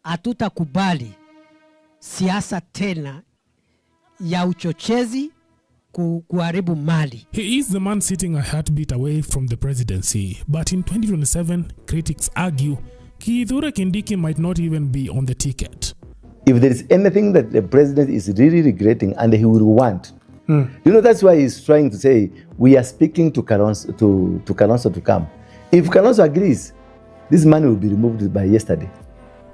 hatutakubali siasa tena ya uchochezi kuharibu mali. He is the man sitting a heartbeat away from the presidency, but in 2027, critics argue Kindiki might not even be on the ticket. If there is anything that the president is really regretting and he will want, that's why he's trying to say, we are speaking to Kalonzo to come. If Kalonzo agrees, this man will be removed by yesterday.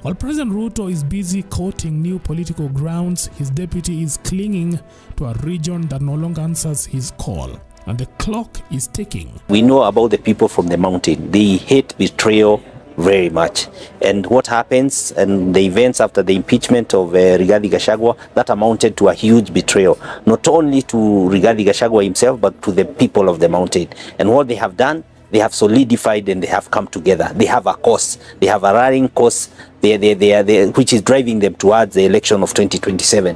While President Ruto is busy courting new political grounds, his deputy is clinging to a region that no longer answers his call, and the clock is ticking. We know about the people from the mountain. They hate betrayal very much. And what happens and the events after the impeachment of Rigathi Gachagua, that amounted to a huge betrayal, not only to Rigathi Gachagua himself, but to the people of the mountain. And what they have done, they have solidified and they have come together. They have a cause. They have a rallying cause which is driving them towards the election of 2027.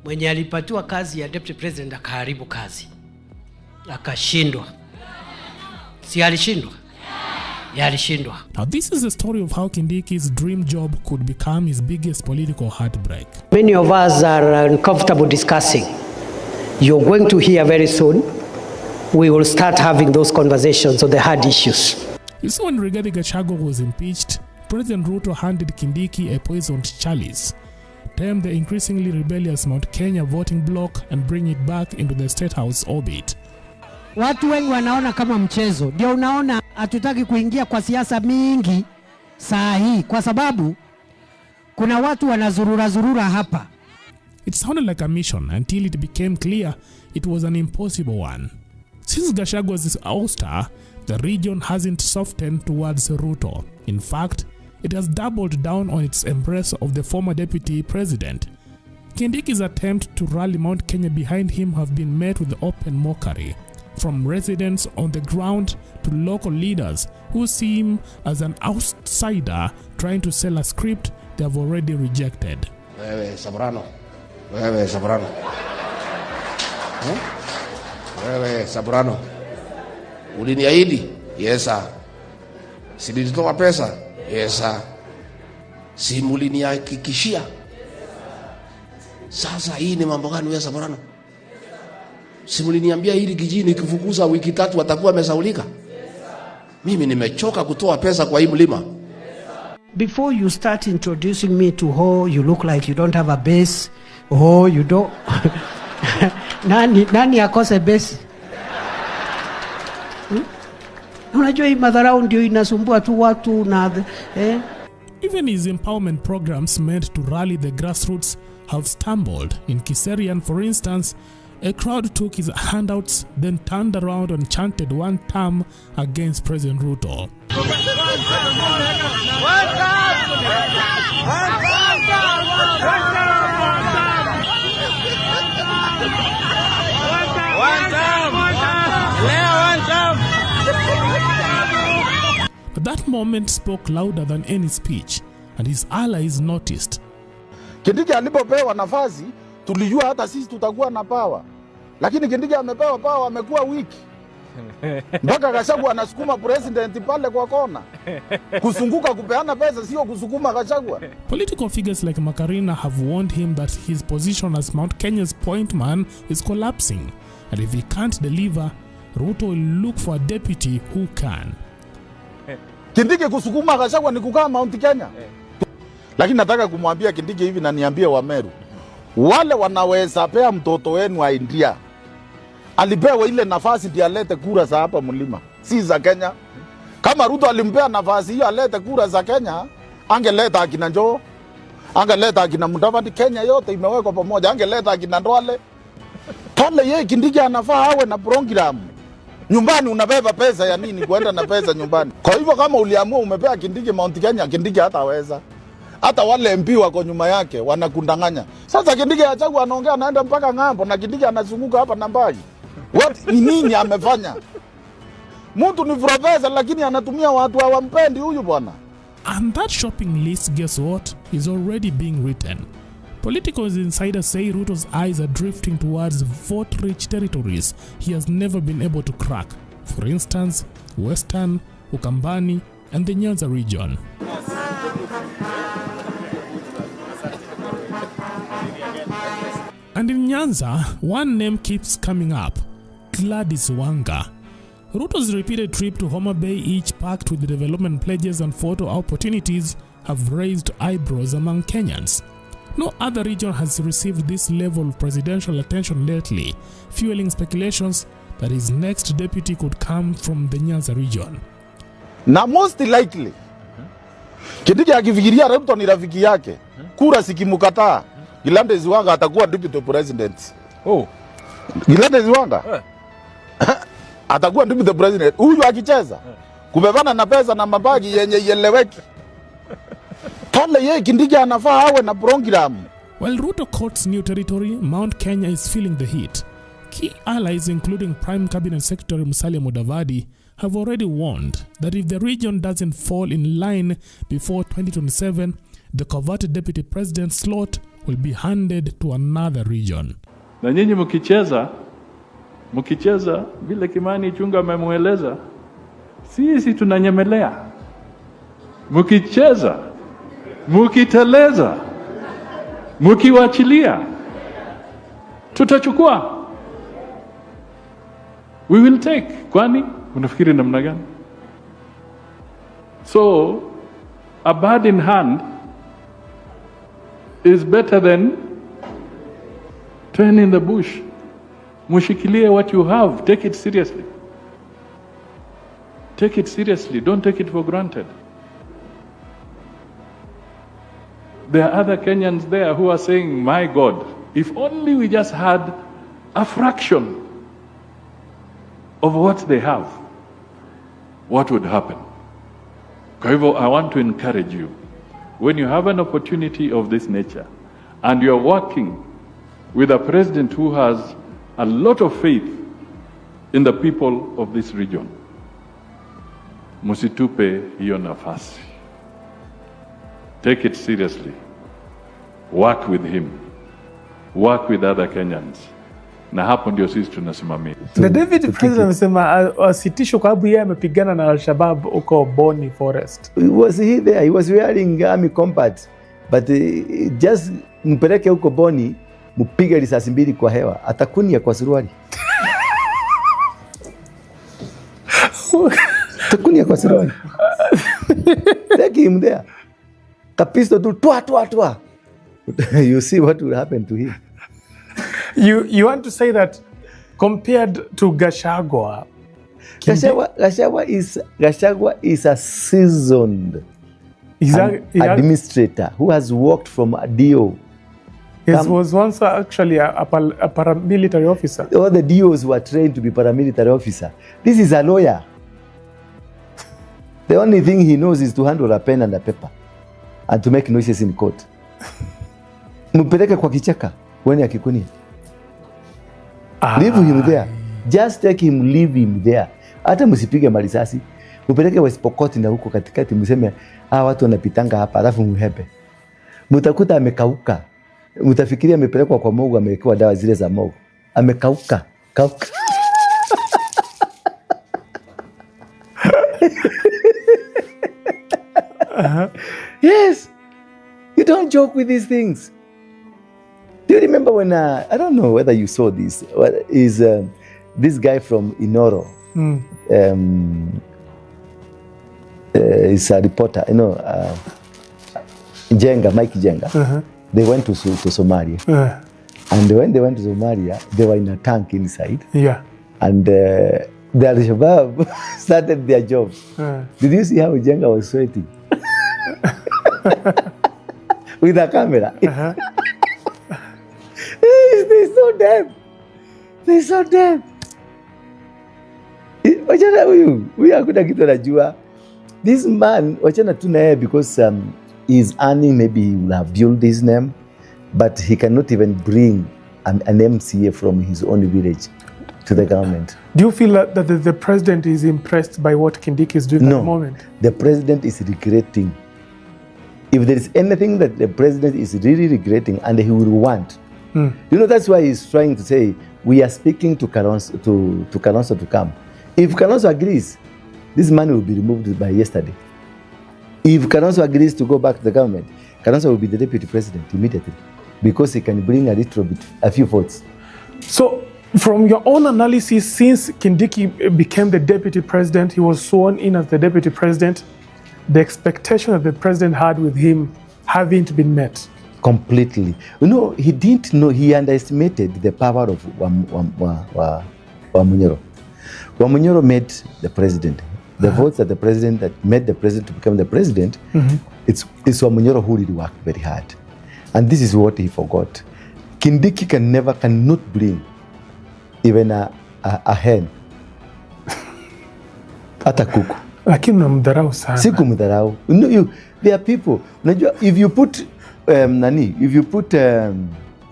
Mwenye alipatiwa kazi ya deputy president akaharibu kazi. Akashindwa. Si alishindwa? Ya alishindwa. Now this is the story of how Kindiki's dream job could become his biggest political heartbreak. Many of us are uncomfortable discussing. You're going to hear very soon. We will start having those conversations on the hard issues. You see, when Rigathi Gachagua was impeached, President Ruto handed Kindiki a poisoned chalice, tame the increasingly rebellious Mount Kenya voting bloc and bring it back into the State House orbit. Watu wengi wanaona kama mchezo. Ndio unaona hatutaki kuingia kwa siasa mingi saa hii kwa sababu kuna watu wanazurura hapa. It sounded like a mission until it became clear it was an impossible one. Since Gachagua's ouster, the region hasn't softened towards Ruto. In fact, it has doubled down on its embrace of the former deputy president. Kindiki's attempt to rally Mount Kenya behind him have been met with open mockery, from residents on the ground to local leaders who see him as an outsider trying to sell a script they have already rejected. Wewe Sabrano. Wewe Sabrano, uliniahidi? Yes sir. Si nilitoa pesa? Yes sir. Si mlinihakikishia? Sasa hii ni mambo gani wewe Sabrano? Si mliniambia hili kijini kifukuza wiki 3 watakuwa wamesaulika? Mimi nimechoka kutoa pesa kwa hii mlima. Before you start introducing me to you look like you don't have a base, you don't... Nani akose base? Unajua hii madharau ndio inasumbua tu watu na Even his empowerment programs meant to rally the grassroots have stumbled. In Kiserian, for instance, a crowd took his handouts, then turned around and chanted one term against President Ruto. But that moment spoke louder than any speech, and his allies noticed. Kindiki alipopewa nafasi, tulijua hata sisi tutakuwa na power. Lakini Kindiki amepewa power, amekuwa wiki. Mpaka Gachagua anasukuma president pale kwa kona. Kusunguka kupeana pesa sio kusukuma Gachagua. Political figures like Makarina have warned him that his position as Mount Kenya's point man is collapsing. And if he can't deliver, Ruto will look for a deputy who can. Kindiki kusukuma Gachagua ni kukaa Mount Kenya. Lakini nataka kumwambia Kindiki hivi na niambie Wameru. Wale wanaweza pea mtoto wenu wa India. Alipewa ile nafasi ndiye alete kura za hapa mlima, si za Kenya. Kama Ruto alimpea nafasi hiyo alete kura za Kenya, angeleta akina Njoo, angeleta akina Mudavadi. Kenya yote imewekwa pamoja, angeleta akina Ndwale. Pale yeye Kindiki anafaa awe na program. Nyumbani unabeba pesa ya nini kwenda na pesa nyumbani? Kwa hivyo kama uliamua umepea Kindiki Mount Kenya, Kindiki hataweza. Hata wale MP wako nyuma yake wanakundanganya. Sasa Kindiki Gachagua anaongea anaenda mpaka ng'ambo na Kindiki anazunguka hapa na mbali. Ni nini amefanya? Mtu ni profesa lakini anatumia watu hawampendi huyu bwana. And that shopping list, guess what, is already being written. Political insiders say Ruto's eyes are drifting towards vote-rich territories he has never been able to crack. For instance, Western, Ukambani, and the Nyanza region. And in Nyanza, one name keeps coming up: Gladys Wanga. Ruto's repeated trip to Homa Bay, each packed with development pledges and photo opportunities, have raised eyebrows among Kenyans. No other region has received this level of presidential attention lately, fueling speculations that his next deputy could come from the Nyanza region. Na most likely Kindiki akifikiria Ruto ni rafiki yake, kura sikimukataa, Gladys Wanga atakuwa deputy president. Gladys Wanga atakuwa deputy president. Huyu akicheza kubebana na pesa na mabagi yenye yeleweki. Pale yeye Kindiki anafaa awe na program. While Ruto courts new territory, Mount Kenya is feeling the heat. Key allies, including Prime Cabinet Secretary Musalia Mudavadi, have already warned that if the region doesn't fall in line before 2027, the coveted deputy president slot will be handed to another region. Na nyinyi mkicheza vile Kimani Chunga amemueleza, sisi tunanyemelea. Mkicheza, mkiteleza, mkiwachilia, tutachukua. We will take. Kwani unafikiri namna gani? So a bird in hand is better than 10 in the bush. Mushikilie what you have. Take it seriously. Take it seriously. Don't take it for granted. There are other Kenyans there who are saying, my God, if only we just had a fraction of what they have, what would happen? Kwa hivyo, I want to encourage you, when you have an opportunity of this nature and you're working with a president who has a lot of faith in the people of this region, musitupe hiyo nafasi. Take it seriously. Work with him. Work with other Kenyans. Na hapo ndio sisi tunasimamia. The David President amesema asitisho kwa sababu yeye amepigana na Al-Shabaab huko Boni Forest. Was he there? He was wearing army combat. But just mpeleke huko Boni, mpige risasi mbili kwa hewa, atakunia kwa suruali. Atakunia kwa suruali. Take him there. Kapisto tu twa. You see what will happen to him. You want to say that compared to Gachagua, Gachagua is a seasoned administrator who has worked from a DO. He was once actually a paramilitary officer. All the DOs were trained to be paramilitary officer. This is a lawyer. The only thing he knows is to handle a pen and a paper and to make noises in court. Mpeleke kwa kichaka when akikunia. Leave him there. Just take him, leave him there. Hata msipige marisasi. Mpeleke West Pokot na huko katikati, mseme watu wanapitanga hapa, alafu mhepe. Mtakuta amekauka. Mtafikiria amepelekwa kwa mogo, amewekewa dawa zile za mogo. Amekauka. Yes. You don't joke with these things. Do you remember when, I don't know whether you saw this, is this guy from Inoro, is a reporter, Mike Jenga. They went to Somalia. And when they went to Somalia, they were in a tank inside. Yeah. And the Al-Shabaab started their job. Did you see how Jenga was sweating? With a camera. They're so damn. They're so damn. Wachana huyu hakuna kitu anajua. This man, wachana tu na yeye because he's earning, maybe he will have built his name, but he cannot even bring an MCA from his own village to the government. Do you feel that the president is impressed by what Kindiki is doing at the moment? The president is regretting. If there is anything that the president is really regretting and he will want, that's why he's trying to say, we are speaking to Kalonzo to come. If Kalonzo agrees, this man will be removed by yesterday. If Kalonzo agrees to go back to the government, Kalonzo will be the deputy president immediately because he can bring a few votes. So, from your own analysis, since Kindiki became the deputy president, he was sworn in as the deputy president, the expectation that the president had with him haven't been met. Completely. He didn't know, he underestimated the power of Wamunyoro. Wamunyoro made the president. The votes that made the president to become the president, it's Wamunyoro who really worked very hard. And this is what he forgot. Kindiki cannot bring even a hen. Hata kuku. Lakini unamdharau sana. Si kumdharau. There are people. If you put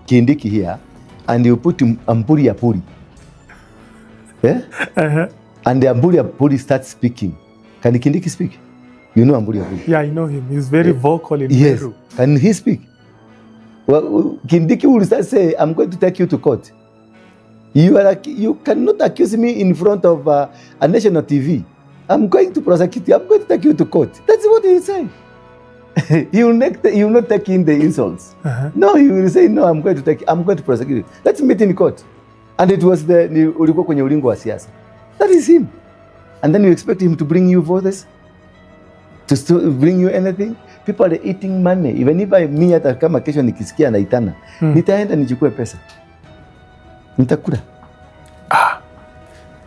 Kindiki here and you put Amburi Apuri, and the Amburi Apuri starts speaking, can Kindiki speak? You know Amburi Apuri? Yeah, I know him. He's very vocal in Yes. Meru. Can he speak? Well, Kindiki will start saying, I'm going to take you to court. You cannot accuse me in front of a national TV. I'm going to prosecute you. I'm going to take you to court. That's what he will say. He will not take in the insults. No, he will say, no, I'm going to prosecute you. Let's meet in court. And it was ulikuwa kwenye ulingo wa siasa. That is him. And then you expect him to bring you voters? To bring you anything? People are eating money. Even if me hata kama kesho nikisikia naitana, nitaenda nichukue pesa. Nitakula.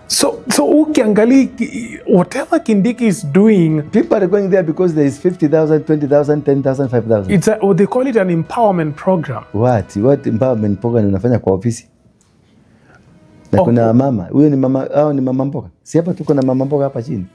So ukiangalia whatever Kindiki is doing, people are going there because there is 50,000, 20,000, 10,000, 5,000. It's they call it an empowerment program. What empowerment program unafanya kwa ofisi? Na kuna mama, huyo ni mama mboga. Si hapa tuko na mama mboga hapa chini.